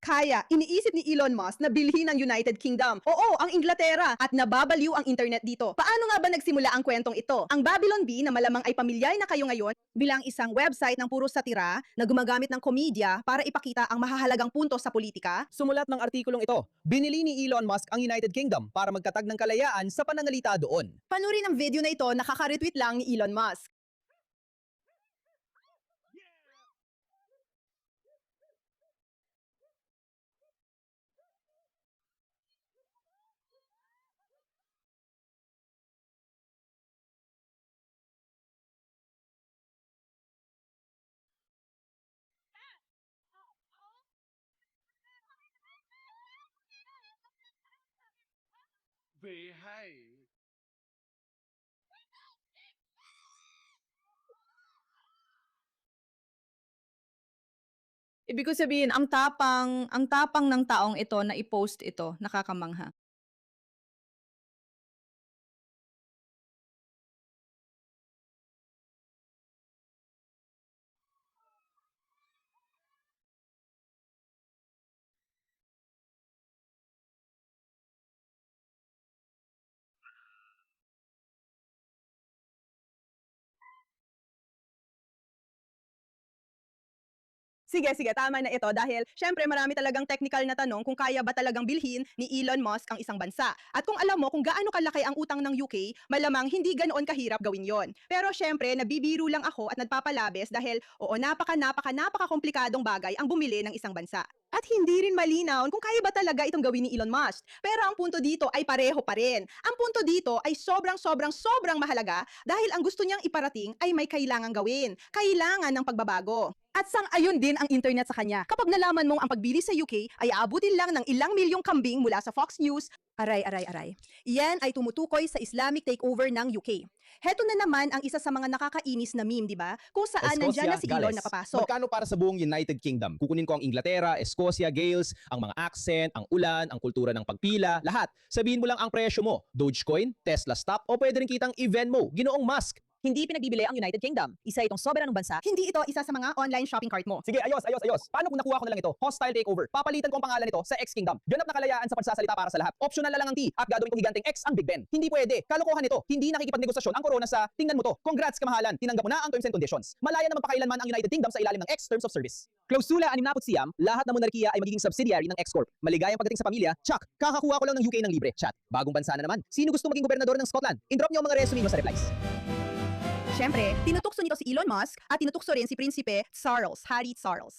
Kaya, iniisip ni Elon Musk na bilhin ang United Kingdom. Oo, ang Inglaterra at nababaliw ang internet dito. Paano nga ba nagsimula ang kwentong ito? Ang Babylon Bee na malamang ay pamilyar na kayo ngayon bilang isang website ng puro satira na gumagamit ng komedya para ipakita ang mahahalagang punto sa politika. Sumulat ng artikulong ito, binili ni Elon Musk ang United Kingdom para magtatag ng kalayaan sa panangalita doon. Panurin ang video na ito, nakaka-retweet lang ni Elon Musk. Behave. Ibig ko sabihin, ang tapang ng taong ito na i-post ito, nakakamangha. Sige, tama na ito dahil syempre marami talagang technical na tanong kung kaya ba talagang bilhin ni Elon Musk ang isang bansa. At kung alam mo kung gaano kalaki ang utang ng UK, malamang hindi ganoon kahirap gawin yon. Pero syempre, nabibiro lang ako at nagpapalabis dahil oo, napaka komplikadong bagay ang bumili ng isang bansa. At hindi rin malinaw kung kaya ba talaga itong gawin ni Elon Musk. Pero ang punto dito ay pareho pa rin. Ang punto dito ay sobrang mahalaga dahil ang gusto niyang iparating ay may kailangang gawin. Kailangan ng pagbabago. At sang-ayon din ang internet sa kanya. Kapag nalaman mong ang pagbili sa UK ay aabutin lang ng ilang milyong kambing mula sa Fox News, aray. Yan ay tumutukoy sa Islamic takeover ng UK. Heto na naman ang isa sa mga nakakainis na meme, di ba? Kung saan nandyan na si Elon na papasok. Magkano para sa buong United Kingdom? Kukunin ko ang Inglaterra, Escocia, Gales, ang mga accent, ang ulan, ang kultura ng pagpila, lahat. Sabihin mo lang ang presyo mo. Dogecoin, Tesla stock, o pwede rin kitang i-Venmo, Ginoong Musk. Hindi pinagbibili ang United Kingdom. Isa itong soberanong bansa. Hindi ito isa sa mga online shopping cart mo. Sige, ayos. Paano kung nakuha ko na lang ito? Hostile takeover. Papalitan ko ang pangalan nito sa X Kingdom. Ganap na kalayaan sa pagsasalita para sa lahat. Optional na lang ang T at gagawin kong higanteng X ang Big Ben. Hindi pwede. Kalokohan ito. Hindi nakikipagnegosasyon ang corona sa tingnan mo to. Congrats kamahalan. Tinanggap mo na ang terms and conditions. Malaya na magpakailanman ang United Kingdom sa ilalim ng X terms of service. Klausula 69, lahat ng monarkiya ay magiging subsidiary ng X Corp. Maligayang pagdating sa pamilya, check. Kakakuha ko lang ng UK ng libre, chat. Bagong bansa na naman. Sino gusto maging gobernador ng Scotland? I-drop niyo ang mga resume mo sa replies. Siyempre, tinutukso nito si Elon Musk at tinutukso rin si Prinsipe Charles, Harry Charles.